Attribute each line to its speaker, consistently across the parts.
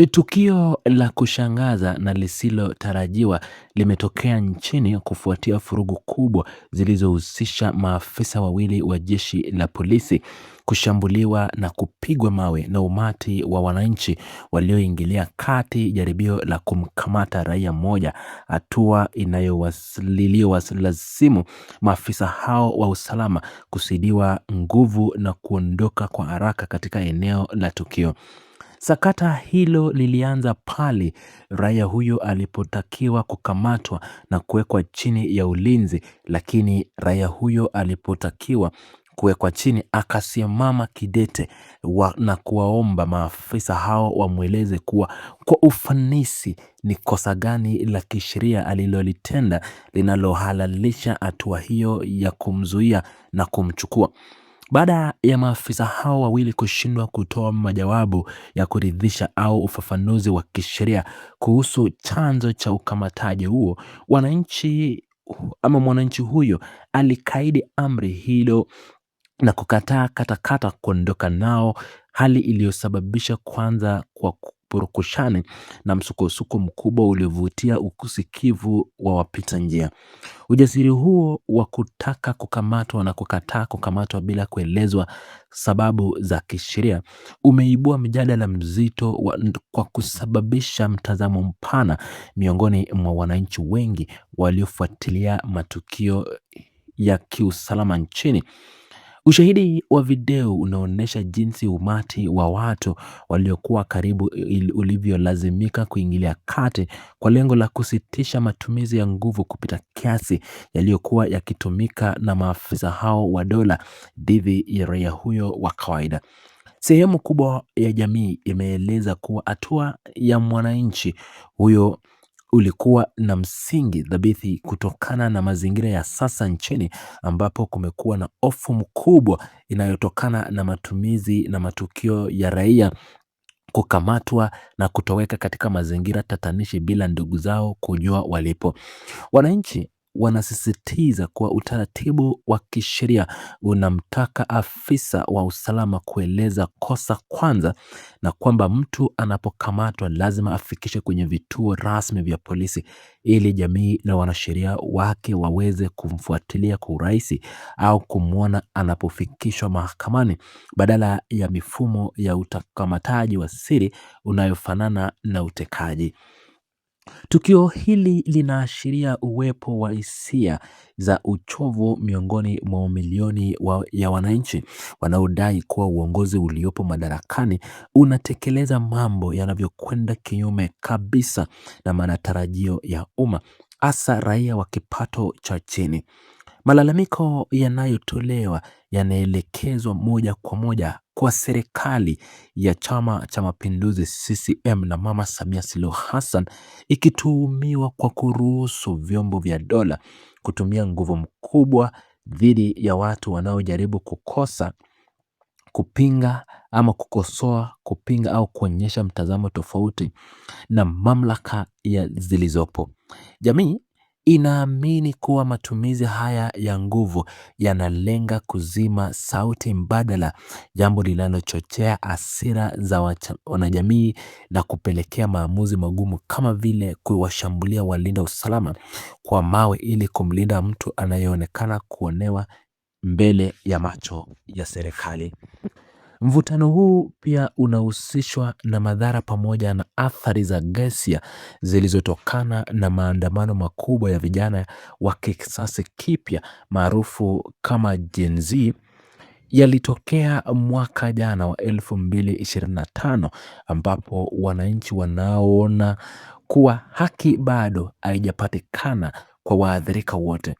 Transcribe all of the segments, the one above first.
Speaker 1: Tukio la kushangaza na lisilotarajiwa limetokea nchini kufuatia vurugu kubwa zilizohusisha maafisa wawili wa jeshi la polisi kushambuliwa na kupigwa mawe na umati wa wananchi walioingilia kati jaribio la kumkamata raia mmoja, hatua iliyowalazimu maafisa hao wa usalama kuzidiwa nguvu na kuondoka kwa haraka katika eneo la tukio. Sakata hilo lilianza pale raia huyo alipotakiwa kukamatwa na kuwekwa chini ya ulinzi, lakini raia huyo alipotakiwa kuwekwa chini akasimama kidete na kuwaomba maafisa hao wamweleze kuwa kwa ufanisi ni kosa gani la kisheria alilolitenda linalohalalisha hatua hiyo ya kumzuia na kumchukua. Baada ya maafisa hao wawili kushindwa kutoa majawabu ya kuridhisha au ufafanuzi wa kisheria kuhusu chanzo cha ukamataji huo, mwananchi huyo alikaidi amri hilo na kukataa katakata kuondoka nao, hali iliyosababisha kwanza kwa purukushani na msukosuko mkubwa uliovutia usikivu wa wapita njia. Ujasiri huo wa kutaka kukamatwa na kukataa kukamatwa bila kuelezwa sababu za kisheria umeibua mjadala mzito kwa kusababisha mtazamo mpana miongoni mwa wananchi wengi waliofuatilia matukio ya kiusalama nchini. Ushahidi wa video unaonyesha jinsi umati wa watu waliokuwa karibu ulivyolazimika kuingilia kati kwa lengo la kusitisha matumizi ya nguvu kupita kiasi yaliyokuwa yakitumika na maafisa hao wa dola dhidi ya raia huyo wa kawaida. Sehemu kubwa ya jamii imeeleza kuwa hatua ya mwananchi huyo ulikuwa na msingi thabiti kutokana na mazingira ya sasa nchini ambapo kumekuwa na hofu mkubwa inayotokana na matumizi na matukio ya raia kukamatwa na kutoweka katika mazingira tatanishi bila ndugu zao kujua walipo. Wananchi wanasisitiza kuwa utaratibu wa kisheria unamtaka afisa wa usalama kueleza kosa kwanza, na kwamba mtu anapokamatwa lazima afikishwe kwenye vituo rasmi vya polisi ili jamii na wanasheria wake waweze kumfuatilia kwa urahisi au kumwona anapofikishwa mahakamani, badala ya mifumo ya ukamataji wa siri unayofanana na utekaji. Tukio hili linaashiria uwepo wa hisia za uchovu miongoni mwa milioni ya wananchi wanaodai kuwa uongozi uliopo madarakani unatekeleza mambo yanavyokwenda kinyume kabisa na matarajio ya umma, hasa raia wa kipato cha chini. Malalamiko yanayotolewa yanaelekezwa moja kwa moja kwa serikali ya Chama cha Mapinduzi CCM na Mama Samia Suluhu Hassan, ikituhumiwa kwa kuruhusu vyombo vya dola kutumia nguvu mkubwa dhidi ya watu wanaojaribu kupinga ama kukosoa, kupinga au kuonyesha mtazamo tofauti na mamlaka zilizopo. Jamii inaamini kuwa matumizi haya ya nguvu yanalenga kuzima sauti mbadala, jambo linalochochea hasira za wanajamii na kupelekea maamuzi magumu kama vile kuwashambulia walinda usalama kwa mawe ili kumlinda mtu anayeonekana kuonewa mbele ya macho ya serikali. Mvutano huu pia unahusishwa na madhara pamoja na athari za ghasia zilizotokana na maandamano makubwa ya vijana wa kizazi kipya maarufu kama Gen Z yalitokea mwaka jana wa 2025, ambapo wananchi wanaona kuwa haki bado haijapatikana kwa waathirika wote.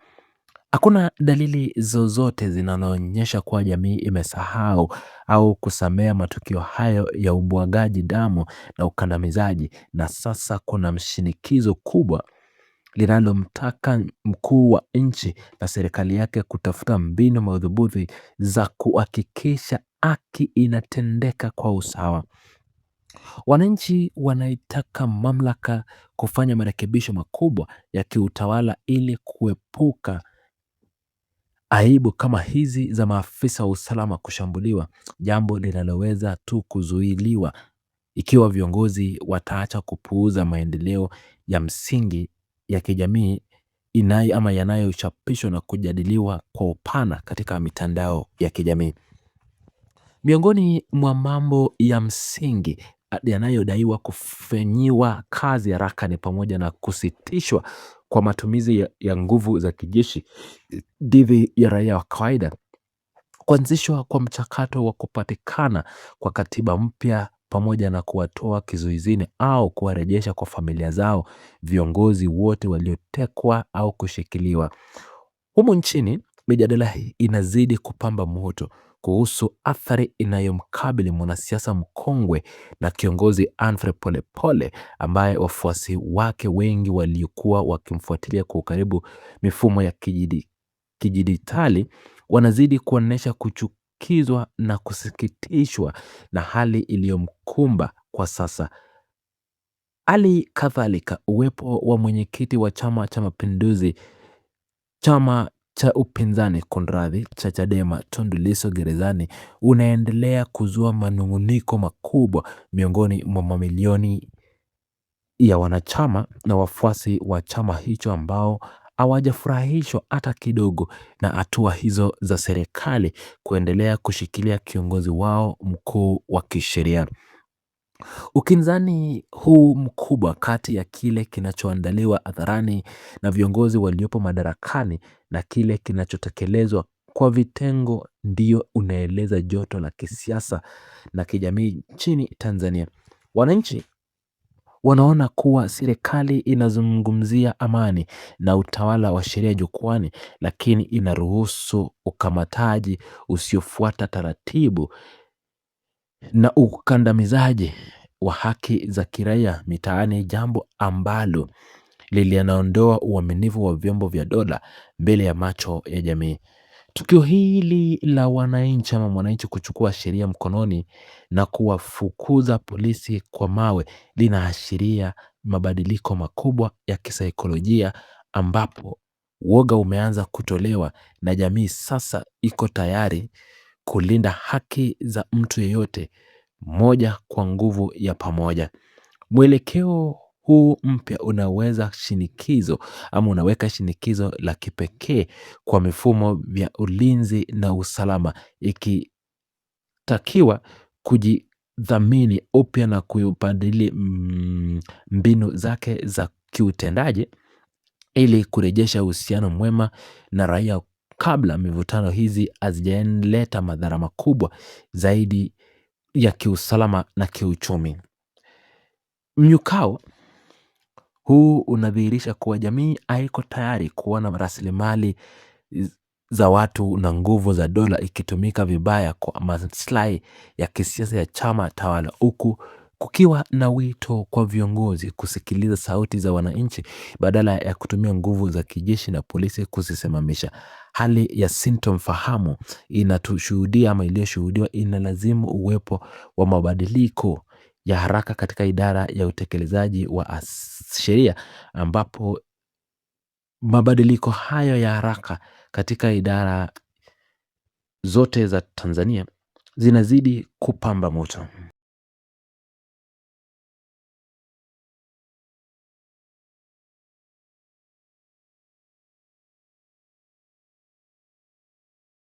Speaker 1: Hakuna dalili zozote zinazoonyesha kuwa jamii imesahau au kusamea matukio hayo ya ubwagaji damu na ukandamizaji, na sasa kuna mshinikizo kubwa linalomtaka mkuu wa nchi na serikali yake kutafuta mbinu madhubuti za kuhakikisha haki inatendeka kwa usawa. Wananchi wanaitaka mamlaka kufanya marekebisho makubwa ya kiutawala ili kuepuka aibu kama hizi za maafisa wa usalama kushambuliwa, jambo linaloweza tu kuzuiliwa Ikiwa viongozi wataacha kupuuza maendeleo ya msingi ya kijamii yanayochapishwa na kujadiliwa kwa upana katika mitandao ya kijamii. Miongoni mwa mambo ya msingi yanayodaiwa kufanyiwa kazi haraka ni pamoja na kusitishwa kwa matumizi ya nguvu za kijeshi dhidi ya raia wa kawaida, kuanzishwa kwa mchakato wa kupatikana kwa katiba mpya, pamoja na kuwatoa kizuizini au kuwarejesha kwa familia zao viongozi wote waliotekwa au kushikiliwa. Humu nchini mijadala hii inazidi kupamba moto kuhusu athari inayomkabili mwanasiasa mkongwe na kiongozi Humphrey Polepole, ambaye wafuasi wake wengi waliokuwa wakimfuatilia kwa ukaribu mifumo ya kidijitali wanazidi kuonyesha kuchukizwa na kusikitishwa na hali iliyomkumba kwa sasa. Hali kadhalika, uwepo wa mwenyekiti wa Chama cha Mapinduzi, chama cha upinzani kunradhi, cha Chadema, Tundu Lissu gerezani unaendelea kuzua manung'uniko makubwa miongoni mwa mamilioni ya wanachama na wafuasi wa chama hicho ambao hawajafurahishwa hata kidogo na hatua hizo za serikali kuendelea kushikilia kiongozi wao mkuu wa kisheria. Ukinzani huu mkubwa kati ya kile kinachoandaliwa hadharani na viongozi waliopo madarakani na kile kinachotekelezwa kwa vitengo ndio unaeleza joto la kisiasa na kijamii nchini Tanzania. Wananchi wanaona kuwa serikali inazungumzia amani na utawala wa sheria jukwani, lakini inaruhusu ukamataji usiofuata taratibu na ukandamizaji wa haki za kiraia mitaani, jambo ambalo linaondoa uaminifu wa vyombo vya dola mbele ya macho ya jamii. Tukio hili la wananchi ama mwananchi kuchukua sheria mkononi na kuwafukuza polisi kwa mawe linaashiria mabadiliko makubwa ya kisaikolojia, ambapo woga umeanza kutolewa na jamii sasa iko tayari kulinda haki za mtu yeyote moja kwa nguvu ya pamoja. Mwelekeo huu mpya unaweka shinikizo la kipekee kwa mifumo vya ulinzi na usalama, ikitakiwa kujidhamini upya na kubadili mbinu zake za kiutendaji ili kurejesha uhusiano mwema na raia kabla mivutano hizi hazijaleta madhara makubwa zaidi ya kiusalama na kiuchumi. Mnyukao huu unadhihirisha kuwa jamii haiko tayari kuona rasilimali za watu na nguvu za dola ikitumika vibaya kwa maslahi ya kisiasa ya chama tawala, huku kukiwa na wito kwa viongozi kusikiliza sauti za wananchi badala ya kutumia nguvu za kijeshi na polisi kuzisimamisha. Hali ya sintofahamu iliyoshuhudiwa inalazimu uwepo wa mabadiliko ya haraka katika idara ya utekelezaji wa sheria, ambapo mabadiliko hayo ya haraka katika idara zote za Tanzania zinazidi kupamba moto.